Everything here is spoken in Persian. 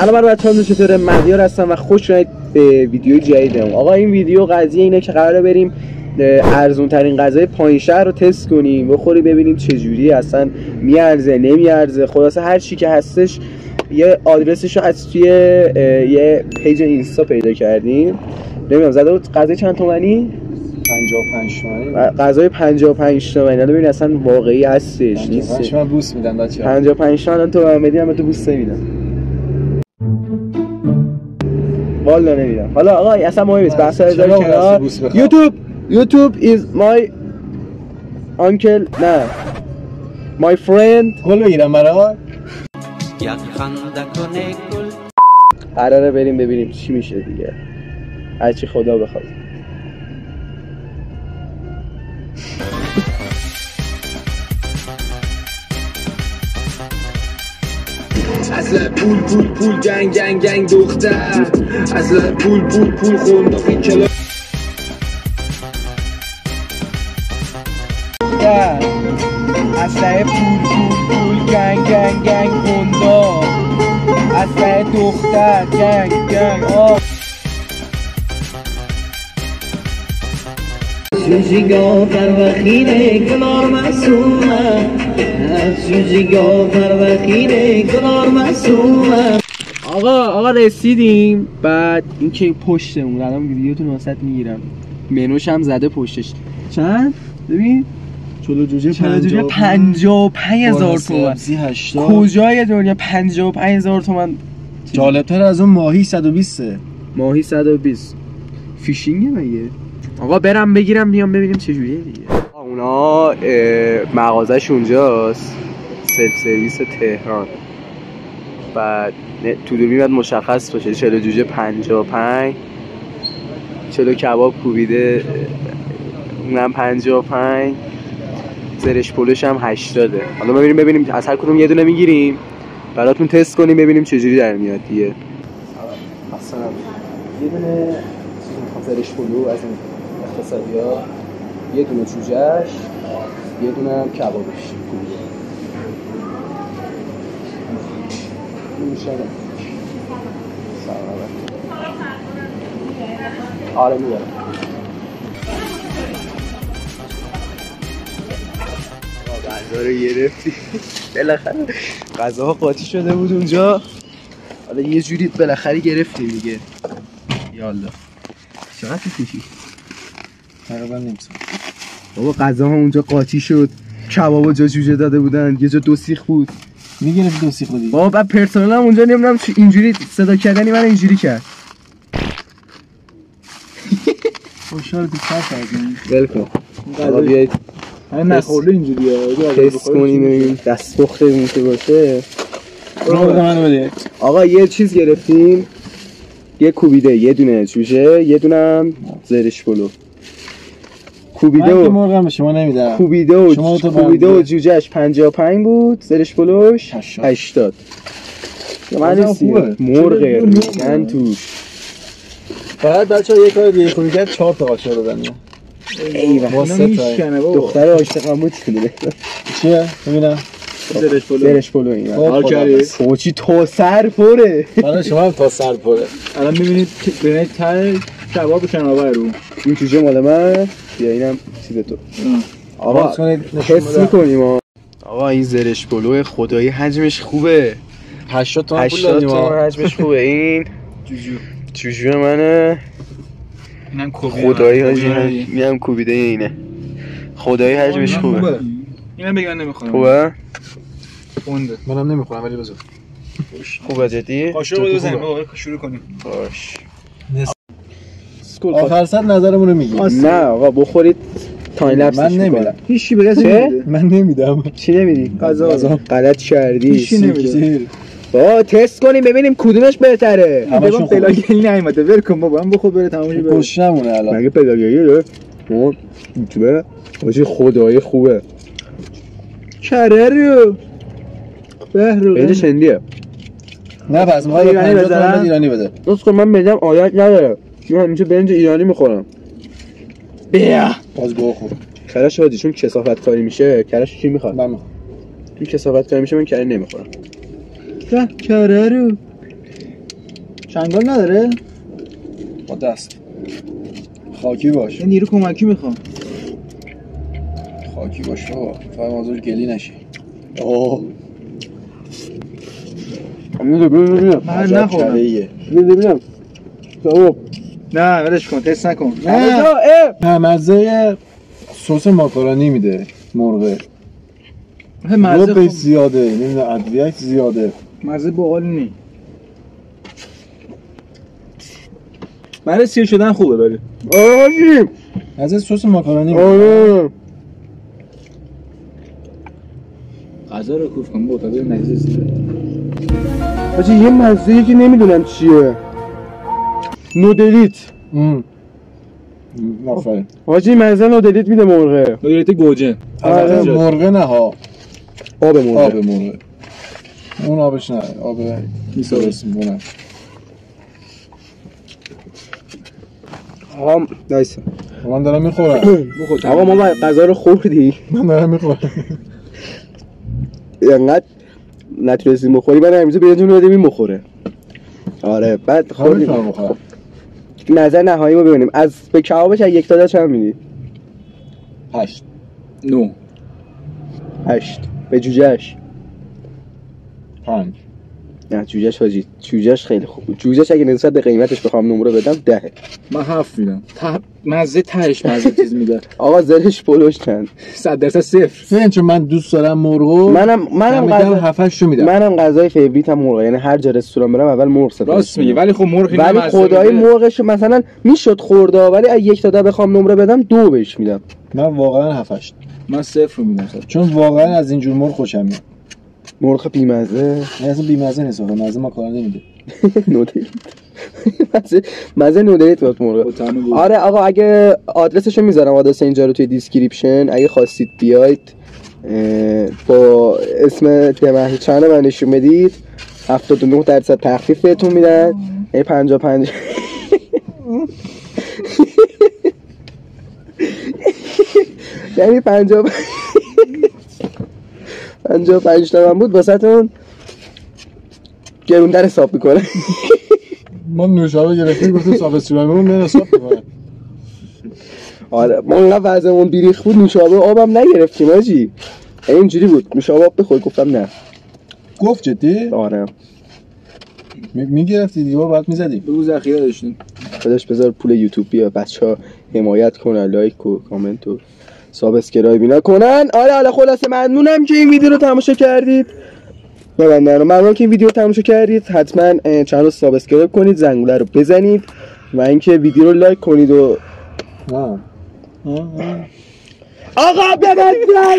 سلام بچه‌ها، چطوره؟ مهیار هستم و خوش اومدید به ویدیو جدیدم. آقا این ویدیو قضیه اینه که قراره بریم ارزون ترین غذای پایین شهر رو تست کنیم، بخوریم ببینیم چه جوری اصلا میارزه نمیارزه. خلاصه هر چی که هستش یه آدرسش رو از توی یه پیج اینستا پیدا کردیم. نمیدونم زده بود غذای چند تومانی؟ 55 تومانی. غذای 55 تومانی. ببین اصلا واقعی هستش نیست. من بوس میدم بچه‌ها. 55 تومن تو من بدی، من تو بوس نمیدم. والا نمیدم. حالا آقا اصلا مهم نیست، بحث از کنار. YouTube is my uncle، نه my friend. گل بگیرم برات. قراره بریم ببینیم چی میشه دیگه، هرچی خدا بخواد. اصلا پول گنگ دختر، اصلا پول خونداقی کلا اصلا پول گنگ خونداق، اصلا دختر گنگ سوزیگاه فروخینه کنار مسومه، سوزیگاه فروخینه کنار مسومه. آقا رسیدیم. بعد این که پشتمون الان ویدیوتون واسط میگیرم، منوش هم زده پشتش. چند؟ ببین چلو جوجه 55,000 تومان. کجای دنیا 55,000 تومان؟ جالبتر از اون ماهی 120. ماهی 120 فیشینگه مگه؟ آقا برم بگیرم بیام ببینیم چه جوریه دیگه. اونا مغازش اونجاست، سلف سرویس تهران. بعد تو دوربین باید مشخص باشه. چلو جوجه 55، چلو کباب کوبیده اونم 55، زرش پلوش هم 80. حالا ما ببینیم از هر کدوم یه دونه میگیریم براتون تست کنیم ببینیم چه جوری در میاد دیگه. مثلا یه دونه زرش پلو از این اقتصادی‌ها، یه دونه جوجهش، یه دونه هم کبابش کوبیده. میشه آره میبرم. غذا رو گرفتی بالاخره. غذاها قاطی شده بود اونجا، حالا یه جوری بالاخره گرفتیم دیگه. یالا چقدر کشی؟ تقریبا نیم ساعت. بابا غذاها اونجا قاطی شد، کبابا جا جوجه داده بودن، یه جا 2 سیخ بود. میگرفت 2 سیخ دیگه. بابا بعد پرسنل هم اونجا نمیدونم اینجوری صدا کردنی من اینجوری کرد. خوشحال تو کردیم. ولکن. حالا بیایید همین نخورده اینجوریه. تست کنیم ببینیم دستپخته میشه باشه. من بده. آقا یه چیز گرفتیم، یه کوبیده، یه دونه جوجه، یه دونه هم زرش پلو. کوبیده و مرغم به شما نمیدم. کوبیده و جوجهش 55 بود، زرش پلوش 80. من نیستیم مرغ من توش. فقط بچه‌ها یه کار دیگه کنید، 4 تا قاشق دادن. ای واسه میشکنه بابا. دختر عاشقم بود کنه. چیه؟ ببینم. زرش پلو این. آکاری. کوچی تو سر پره. من شما هم تا سر پره. الان می‌بینید ببینید ته کباب کنابه رو. این جوجه مال من، یا اینم چیز تو. آقا حس می‌کنیم. آقا این زرش پلو خدایی حجمش خوبه. 80 تومن پول دادیم. 80 تومن حجمش خوبه. این جوجه منه. اینم کوبیده. خدایی حاجی میام کوبیده اینه. خدایی حجمش خوبه. اینم بگم نمیخورم. خوبه؟ خونده. منم نمیخورم ولی بذار. خوبه جدی؟ قاشق رو بزنیم بابا شروع کنیم. باش. آخر سر نظرمون رو میگی. نه آقا بخورید تایم لپس. من نمیدم. هیچ کی به کسی نمیده. من نمیدم. چی نمیدی؟ غذا غلط کردی. هیچ کی نمیده. بابا تست کنیم ببینیم کدومش بهتره. بابا پلاگین نیومده. ول کن بابا، من بخور بره تمامش بره. گوشمونه الان. مگه پلاگینه داره؟ اون یوتیوبه. واجی خدای خوبه. کررو. بهرو. اینش هندیه. نه پس میخوای ایرانی بده. دوست کن من میگم عادت نداره. من همیشه برنج ایرانی میخورم. بیا. باز گوه خور. کرش هادی چون کثافت کاری میشه، کرش کی میخواد؟ من میخوام. این کثافت کاری میشه، من کره نمیخورم. کره رو چنگال نداره؟ با دست خاکی باش. یه نیرو کمکی میخوام. خاکی باش بابا، فقط مازور گلی نشی. من نخورم. ببینم. خب نه ولش کن، تست نکن. نه مزه سس ماکارونی میده مرغه. مزه ربش زیاده، نمیدونم ادویه‌اش زیاده. مزه باحال نی. برای سیر شدن خوبه ولی. آجی مزه سس ماکارونی میده. آره غذا رو کوف کن با تازه مزه زیاده. آجی یه مزه‌ای که نمیدونم چیه. نودلیت. آفرین. آجی مزه نودلیت میده مرغه. نودلیت گوجه. آره مرغه نه ها. آب مرغ. آب مرغ. اون آبش نه، آب میسازونه. آقا نایس. من دارم میخورم. آقا ما غذا رو خوردی. من دارم میخورم. انقدر نتونستیم بخوری، من همیشه به یه جون بدیم میخوره. آره بعد خوردیم. نظر نهایی ما ببینیم از به کبابش از 1 تا 10 چند میدی؟ 8 9 8 به جوجهش 5. نه جوجهش حاجی جوجهش خیلی خوبه. جوجهش اگه نسبت به قیمتش بخوام نمره بدم 10. من 7 میدم. مزه تهش مزه چیز میده. آقا زرش پلوش چند؟ 100% صفر. نه چون من دوست دارم مرغو. منم غذا 7 شو میدم. منم غذای فیوریتم مرغ، یعنی هر جا رستوران برم اول مرغ سفارش راست میگی، ولی خب مرغ اینو ولی خدای مرغش مثلا میشد خورده، ولی از 1 تا 10 بخوام نمره بدم 2 بهش میدم. من واقعا 7 8. من 0 میدم. چون واقعا از اینجور مرغ خوشم میاد. مرغ بیمزه. نه اصلا بیمزه نیست، مزه ماکارونی نمیده. نودلیت. مزه نودلیت بود مرغ. آره آقا اگه آدرسشو میذارم، آدرس اینجا رو توی دیسکریپشن، اگه خواستید بیاید با اسم دمهیچن من نشون بدید 79% تخفیف بهتون میدن. 55 یعنی 55 تومن بود واسهتون گرونتر حساب میکنه. ما نوشابه گرفتیم گفتیم سابسکرایبمون میاد حساب میکنه. آره ما انقدر وضعمون بیریخ بود نوشابه آبم نگرفتیم آجی. اینجوری بود نوشابه آب بخور، گفتم نه. گفت جدی؟ آره میگرفتی دیگه بعد میزدی. روز ذخیره داشتیم. خودش بذار پول یوتیوب بیا، بچه‌ها حمایت کنن، لایک و کامنت و سابسکرایب اینا کنن. آره حالا خلاصه ممنونم که این ویدیو رو تماشا کردید. ممنونم که این ویدیو رو تماشا کردید. حتما چنل رو سابسکرایب کنید، زنگوله رو بزنید و اینکه ویدیو رو لایک کنید و آقا آقا ببند